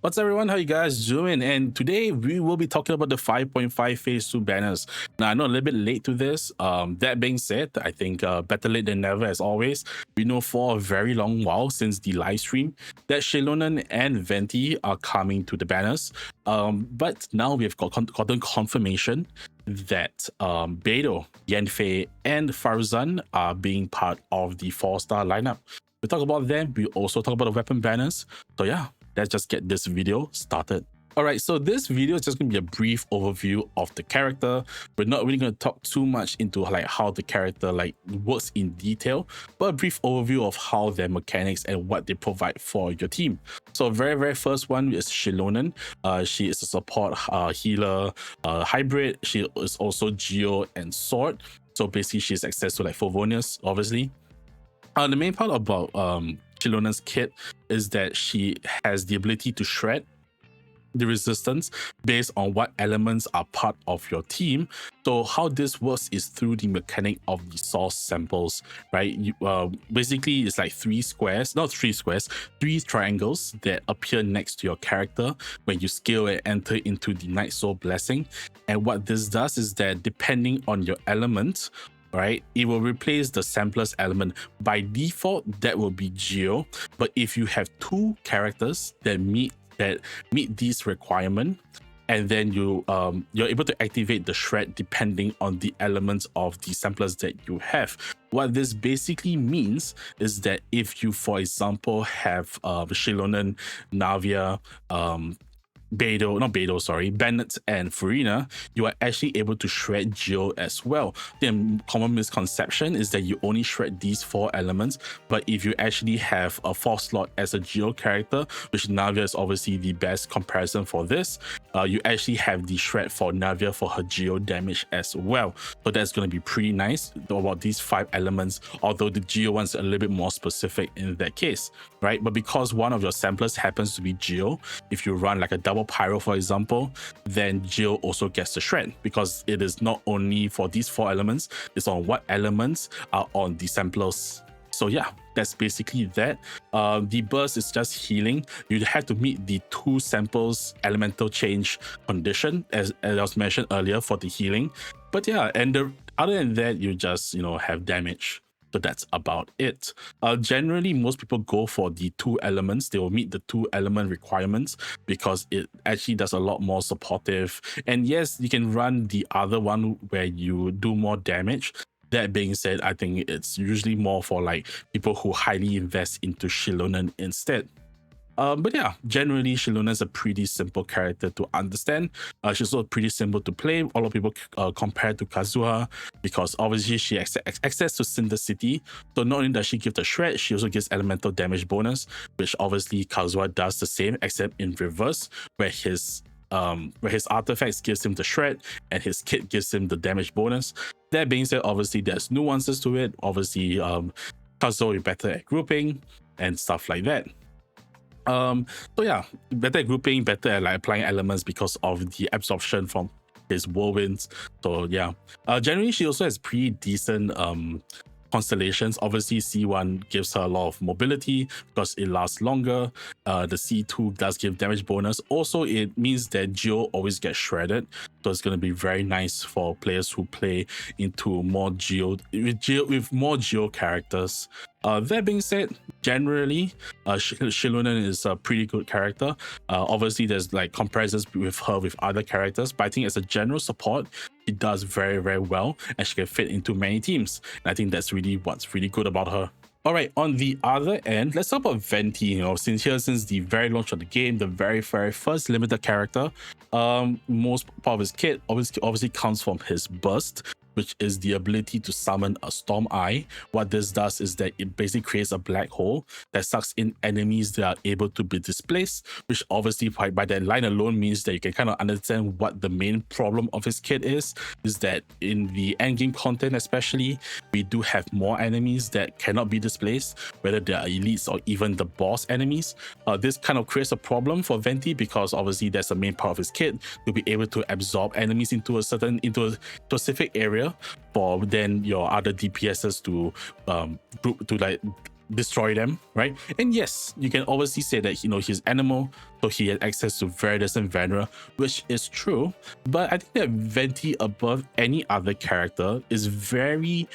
What's everyone? How you guys doing? And today we will be talking about the 5.5 Phase 2 banners. Now I know a little bit late to this. That being said, I think better late than never as always. We know for a very long while since the live stream that Xilonen and Venti are coming to the banners. But now we have gotten confirmation that Beidou, Yanfei, and Faruzan are being part of the 4-star lineup. We talk about them. We also talk about the weapon banners. So yeah, let's just get this video started. All right, so this video is just going to be a brief overview of the character. We're not really going to talk too much into like how the character works in detail, but a brief overview of how their mechanics and what they provide for your team. So very first one is Xilonen. She is a support healer hybrid. She is also Geo and Sword. So basically she has access to like Favonius, obviously. The main part about Xilonen's kit is that she has the ability to shred the resistance based on what elements are part of your team. So how this works is through the mechanic of the source samples, right? Basically, it's like three triangles that appear next to your character when you scale and enter into the Night Soul Blessing. And what this does is that depending on your element, right, it will replace the sampler's element. By default, that will be Geo. But if you have two characters that meet these requirements, and then you're able to activate the shred depending on the elements of the samplers that you have. What this basically means is that if you, for example, have Xilonen, Navia, Bennett and Farina, you are actually able to shred Geo as well. The common misconception is that you only shred these 4 elements, but if you actually have a 4th slot as a Geo character, which Navia is obviously the best comparison for this, you actually have the shred for Navia for her Geo damage as well. So that's going to be pretty nice about these 5 elements, although the Geo one's a little bit more specific in that case, right? But because one of your samplers happens to be Geo, if you run like a double Pyro, for example, then Geo also gets the shred, because it is not only for these 4 elements, it's on what elements are on the samplers. So yeah, that's basically that. The burst is just healing. You have to meet the 2 samples elemental change condition, as I was mentioned earlier, for the healing. But yeah, and other than that, you just have damage. So that's about it. Generally, most people go for the 2 elements. They will meet the 2 element requirements because it actually does a lot more supportive. And yes, you can run the other one where you do more damage. That being said, I think it's usually more for like people who highly invest into Xilonen instead. But yeah, generally Xilonen is a pretty simple character to understand. She's also pretty simple to play. A lot of people compare to Kazuha because obviously she has access to Synthesity. So not only does she give the shred, she also gives elemental damage bonus, which obviously Kazuha does the same, except in reverse, where his artifacts gives him the shred and his kit gives him the damage bonus. That being said, obviously there's nuances to it. Obviously, Kazuha is better at grouping and stuff like that. So yeah, better at grouping, better at like applying elements because of the absorption from his whirlwinds. So yeah, generally she also has pretty decent constellations. Obviously C1 gives her a lot of mobility because it lasts longer. The C2 does give damage bonus. Also, it means that Geo always gets shredded, so it's going to be very nice for players who play into more with more Geo characters. That being said, generally Xilonen is a pretty good character. Obviously there's like comparisons with her with other characters, but I think as a general support, she does very well and she can fit into many teams, and I think that's really what's really good about her. All right, on the other end, let's talk about Venti. Since the very launch of the game, the very first limited character, most part of his kit obviously comes from his burst, which is the ability to summon a Storm Eye. What this does is that it basically creates a black hole that sucks in enemies that are able to be displaced, which obviously by that line alone means that you can kind of understand what the main problem of his kit is that in the endgame content especially, we do have more enemies that cannot be displaced, whether they are elites or even the boss enemies. This kind of creates a problem for Venti because obviously that's the main part of his kit, to be able to absorb enemies into a specific area for then your other DPSs to destroy them, right? And yes, you can obviously say that he's animal, so he has access to Veritas and Venera, which is true. But I think that Venti, above any other character, is very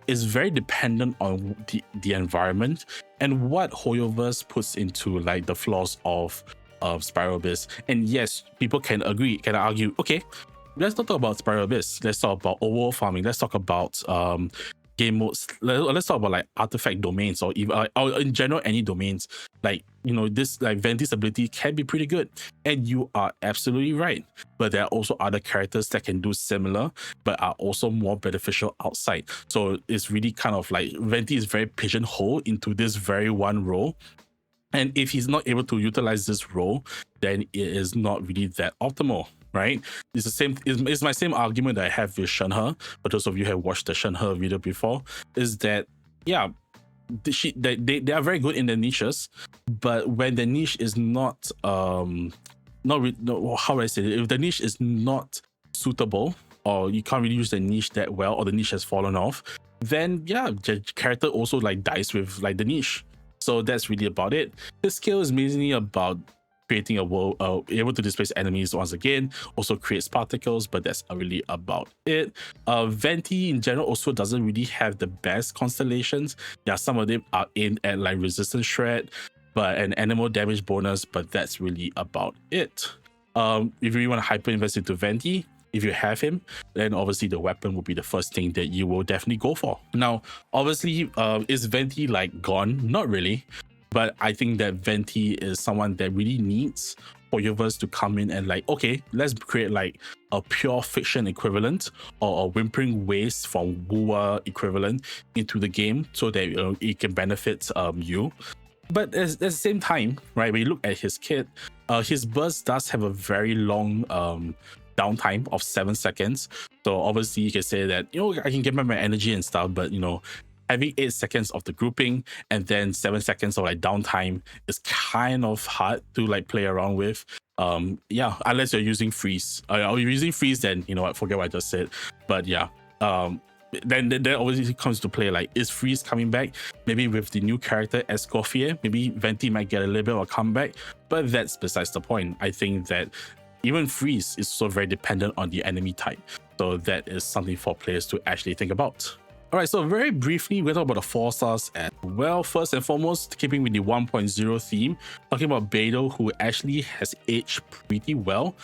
dependent on the environment and what Hoyoverse puts into like the flaws of Spiral Abyss. And yes, people can argue, okay, let's not talk about Spiral Abyss. Let's talk about overworld farming. Let's talk about game modes. Let's talk about like artifact domains, or even or in general any domains. Like this like Venti's ability can be pretty good, and you are absolutely right. But there are also other characters that can do similar, but are also more beneficial outside. So it's really kind of like Venti is very pigeonholed into this very one role. And if he's not able to utilize this role, then it is not really that optimal, right? It's the same. It's my same argument that I have with Shenhe. For those of you who have watched the Shenhe video before, is that yeah, they are very good in their niches, but when the niche is not how do I say it? If the niche is not suitable, or you can't really use the niche that well, or the niche has fallen off, then yeah, the character also like dies with like the niche. So that's really about it. The skill is mainly about creating a world, able to displace enemies once again, also creates particles, but that's really about it. Venti in general also doesn't really have the best constellations. Yeah, some of them are aimed at like resistance shred, but an animal damage bonus, but that's really about it. If you really want to hyper invest into Venti, if you have him, then obviously the weapon will be the first thing that you will definitely go for. Now, obviously, is Venti like gone? Not really, but I think that Venti is someone that really needs Hoyoverse to come in and like, okay, let's create like a pure fiction equivalent or a Whimpering Waste from Wuwa equivalent into the game, so that it can benefit you. But at the same time, right, when you look at his kit, his burst does have a very long downtime of 7 seconds. So obviously you can say that I can get back my energy and stuff, but having 8 seconds of the grouping and then 7 seconds of like downtime is kind of hard to like play around with. Yeah, unless you're using freeze. Or you're using freeze, then I forget what I just said. But yeah, then obviously comes to play, like, is freeze coming back? Maybe with the new character Escoffier, maybe Venti might get a little bit of a comeback, but that's besides the point. I think that even freeze is so very dependent on the enemy type. So that is something for players to actually think about. All right, so very briefly, we're talking about the 4 stars as well. First and foremost, keeping with the 1.0 theme, talking about Beidou, who actually has aged pretty well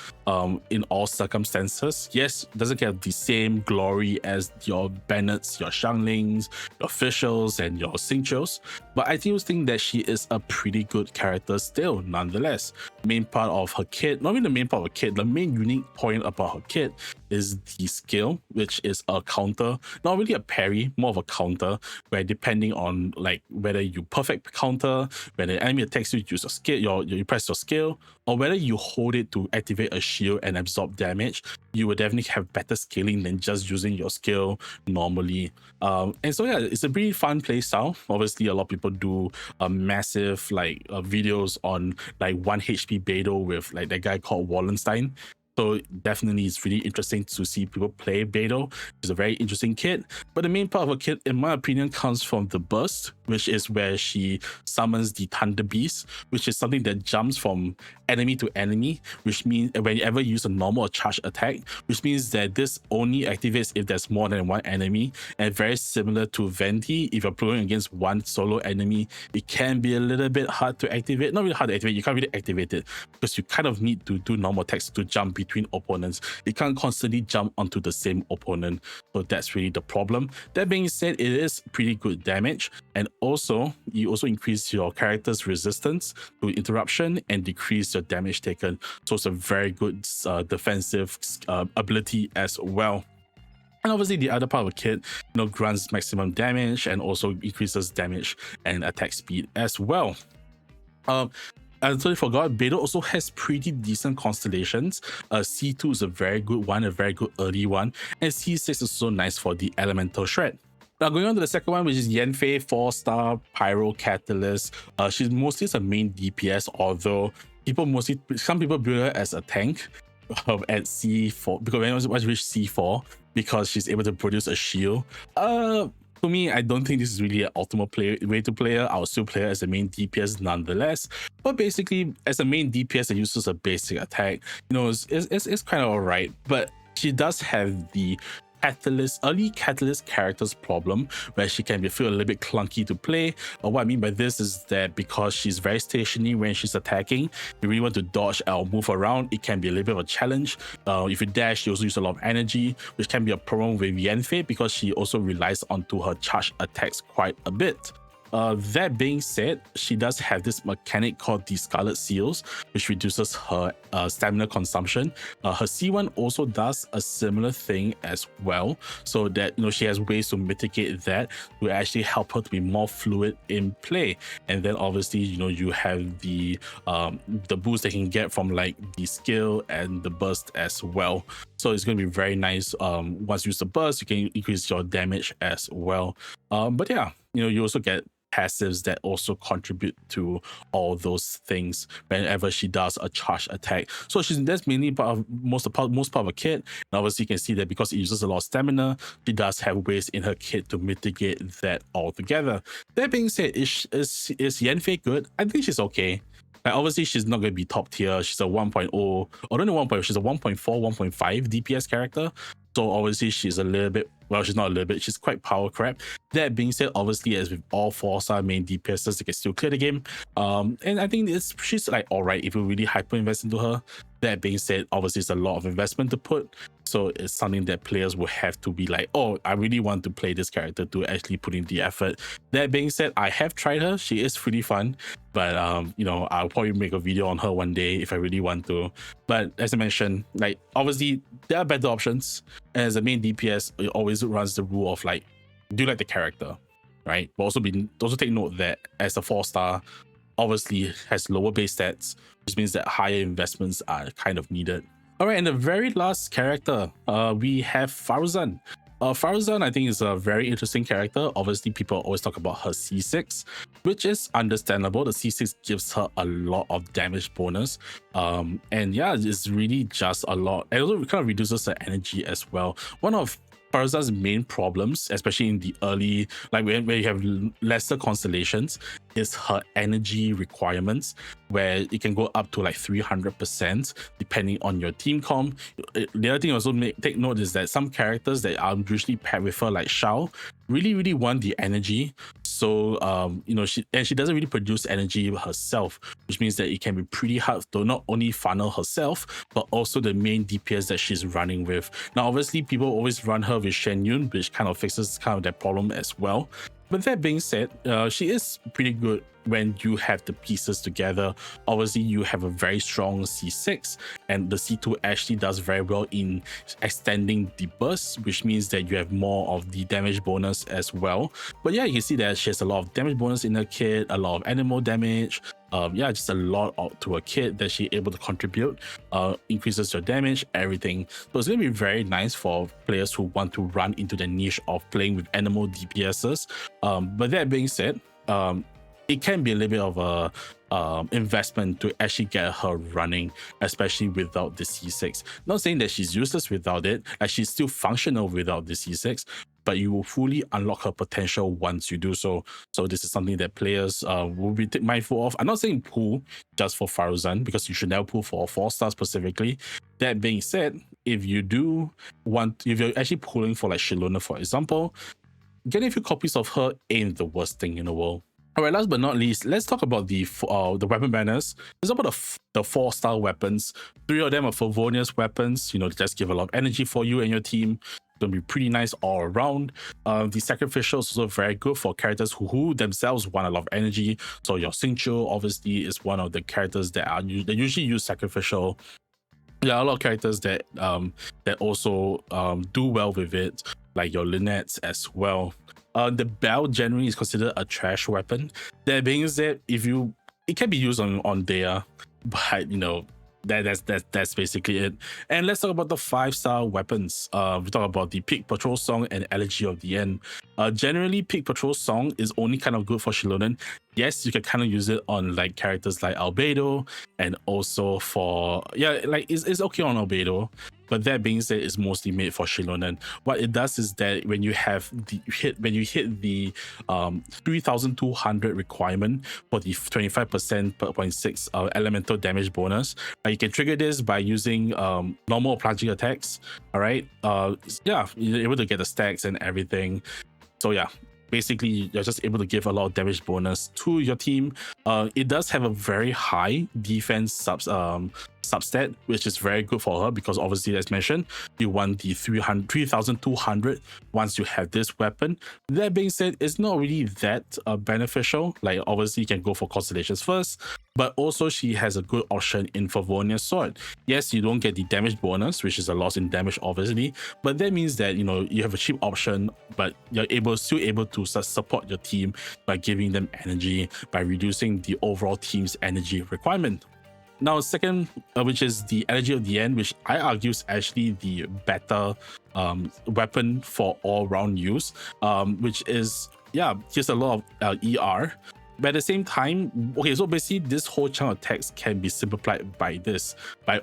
in all circumstances. Yes, doesn't get the same glory as your Bennetts, your Xianglings, your officials, and your Xingqius, but I still think that she is a pretty good character still, nonetheless. Main part of her kit, not even the main part of her kit, the main unique point about her kit is the skill, which is a counter, not really a parry, more of a counter, where depending on like whether you perfect counter, when the enemy attacks you, use a skill, you press your skill, or whether you hold it to activate a shield and absorb damage, you will definitely have better scaling than just using your skill normally. And so yeah, it's a pretty fun play style. Obviously, a lot of people do massive like videos on like 1 HP Beidou with like that guy called Wallenstein. So definitely it's really interesting to see people play Beidou. It's a very interesting kit. But the main part of a kit, in my opinion, comes from the burst, which is where she summons the Thunder Beast, which is something that jumps from enemy to enemy, which means whenever you use a normal or charge attack, which means that this only activates if there's more than one enemy. And very similar to Venti, if you're playing against one solo enemy, it can be a little bit hard to activate. Not really hard to activate, you can't really activate it because you kind of need to do normal attacks to jump between opponents. You can't constantly jump onto the same opponent. So that's really the problem. That being said, it is pretty good damage. And also, you also increase your character's resistance to interruption and decrease your damage taken. So it's a very good defensive ability as well. And obviously the other part of the kit, grants maximum damage and also increases damage and attack speed as well. I totally forgot, Beidou also has pretty decent constellations. C2 is a very good one, a very good early one, and C6 is so nice for the elemental shred. Now going on to the second one, which is Yanfei, 4-star Pyro Catalyst. She's mostly a main DPS, although some people build her as a tank at C4, because when I was reach C4, because she's able to produce a shield. To me, I don't think this is really an optimal way to play her. I'll still play her as the main DPS nonetheless. But basically, as a main DPS that uses a basic attack, it's kind of alright. But she does have the early catalyst characters problem where she can feel a little bit clunky to play. What I mean by this is that because she's very stationary when she's attacking, you really want to dodge or move around, it can be a little bit of a challenge. If you dash, you also use a lot of energy, which can be a problem with Yanfei because she also relies onto her charge attacks quite a bit. That being said, she does have this mechanic called the Scarlet Seals, which reduces her stamina consumption. Her C1 also does a similar thing as well, so that she has ways to mitigate that to actually help her to be more fluid in play. And then obviously you have the boost they can get from like the skill and the burst as well. So it's going to be very nice. Once you use the burst, you can increase your damage as well. But yeah, you also get passives that also contribute to all those things whenever she does a charge attack. So that's mainly most part of her kit. And obviously you can see that because it uses a lot of stamina, she does have ways in her kit to mitigate that altogether. That being said, is Yanfei good? I think she's okay. Like obviously she's not going to be top tier. She's a 1.0, or not a 1.0, she's a 1.4, 1.5 DPS character. So obviously she's a little bit, well, she's not a little bit, she's quite power crap. That being said, obviously as with all 4-star main DPSs, they can still clear the game. And I think she's like alright if you really hyper invest into her. That being said, obviously it's a lot of investment to put. So it's something that players will have to be like, oh, I really want to play this character to actually put in the effort. That being said, I have tried her. She is pretty fun. But I'll probably make a video on her one day if I really want to. But as I mentioned, like obviously there are better options. As a main DPS, it always runs the rule of like, do you like the character, right? But also take note that as a 4-star, obviously has lower base stats, which means that higher investments are kind of needed. All right, and the very last character, we have Faruzan. Faruzan, I think, is a very interesting character. Obviously, people always talk about her C6, which is understandable. The C6 gives her a lot of damage bonus. And yeah, it's really just a lot. It also kind of reduces her energy as well. One of Faruzan's main problems, especially in the early, like where you have lesser constellations, is her energy requirements, where it can go up to like 300% depending on your team comp. The other thing also take note is that some characters that are usually paired with her, like Xiao, really want the energy. So she doesn't really produce energy herself, which means that it can be pretty hard to not only funnel herself but also the main DPS that she's running with. Now obviously people always run her with Shen Yun, which kind of fixes kind of that problem as well. But that being said, she is pretty good when you have the pieces together. Obviously, you have a very strong C6, and the C2 actually does very well in extending the burst, which means that you have more of the damage bonus as well. But yeah, you can see that she has a lot of damage bonus in her kit, a lot of animal damage. Just a lot to a kit that she's able to contribute, increases your damage, everything. So it's going to be very nice for players who want to run into the niche of playing with animal DPSs. But that being said, it can be a little bit of a investment to actually get her running, especially without the C6. Not saying that she's useless without it, like she's still functional without the C6, but you will fully unlock her potential once you do so. So this is something that players will be mindful of. I'm not saying pull just for Faruzan, because you should never pull for 4-star specifically. That being said, if you're actually pulling for like Xilonen, for example, getting a few copies of her ain't the worst thing in the world. All right, last but not least, let's talk about the weapon banners. Let's talk about the 4-star weapons. 3 of them are Favonius weapons. They just give a lot of energy for you and your team. It's going to be pretty nice all around. The sacrificial is also very good for characters who themselves want a lot of energy. So your Xingqiu obviously is one of the characters that usually use sacrificial. There are a lot of characters that also do well with it, like your Linettes as well. The bell generally is considered a trash weapon. That being said, it can be used on Dea, but that's basically it. And let's talk about the 5-star weapons. We talk about the Pig Patrol Song and Elegy of the End. Generally, Pig Patrol Song is only kind of good for Xilonen. Yes, you can kind of use it on like characters like Beidou, and also for it's okay on Beidou. but that being said, it's mostly made for Xilonen. What it does is that when you hit the 3200 requirement for the 25% per 0.6 elemental damage bonus, you can trigger this by using normal plunging attacks. All right, yeah, you're able to get the stacks and everything. So yeah, basically you're just able to give a lot of damage bonus to your team. It does have a very high defense substat, which is very good for her, because obviously, as mentioned, you want the 3200 once you have this weapon. That being said, it's not really that beneficial. Like, obviously you can go for constellations first, but also she has a good option in Favonia's sword. Yes, you don't get the damage bonus, which is a loss in damage obviously, but that means that, you know, you have a cheap option, but you're still able to support your team by giving them energy, by reducing the overall team's energy requirement. Now, second, which is the Energy of the End, which I argue is actually the better weapon for all-round use, which is, yeah, just a lot of ER. But at the same time, okay, so basically this whole chunk of text can be simplified by this.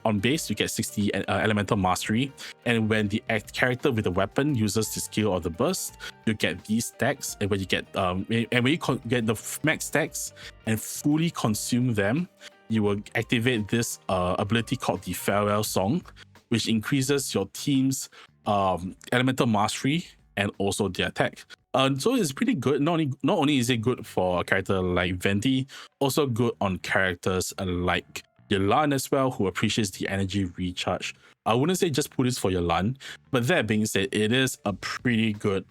On base, you get 60 elemental mastery, and when the character with the weapon uses the skill or the burst, you get these stacks. And when you get when you get the max stacks and fully consume them, you will activate this ability called the Farewell Song, which increases your team's elemental mastery and also the attack. So it's pretty good. Not only is it good for a character like Venti, also good on characters like Yolan as well, who appreciates the energy recharge. I wouldn't say just put this for Yolan, but that being said, it is a pretty good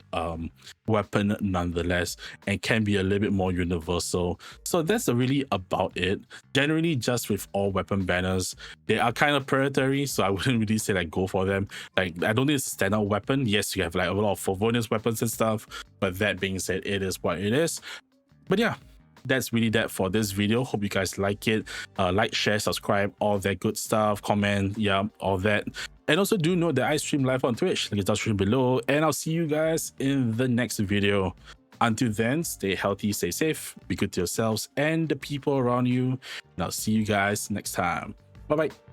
weapon nonetheless, and can be a little bit more universal. So that's really about it. Generally, just with all weapon banners, they are kind of predatory, so I wouldn't really say like go for them. Like, I don't think it's a standout weapon. Yes, you have like a lot of Favonius weapons and stuff, but that being said, it is what it is. But yeah, that's really that for this video. Hope you guys like it. Like, share, subscribe, all that good stuff, comment, yeah, all that. And also do know that I stream live on Twitch, link is down stream below, and I'll see you guys in the next video. Until then, stay healthy, stay safe, be good to yourselves and the people around you, and I'll see you guys next time. Bye bye.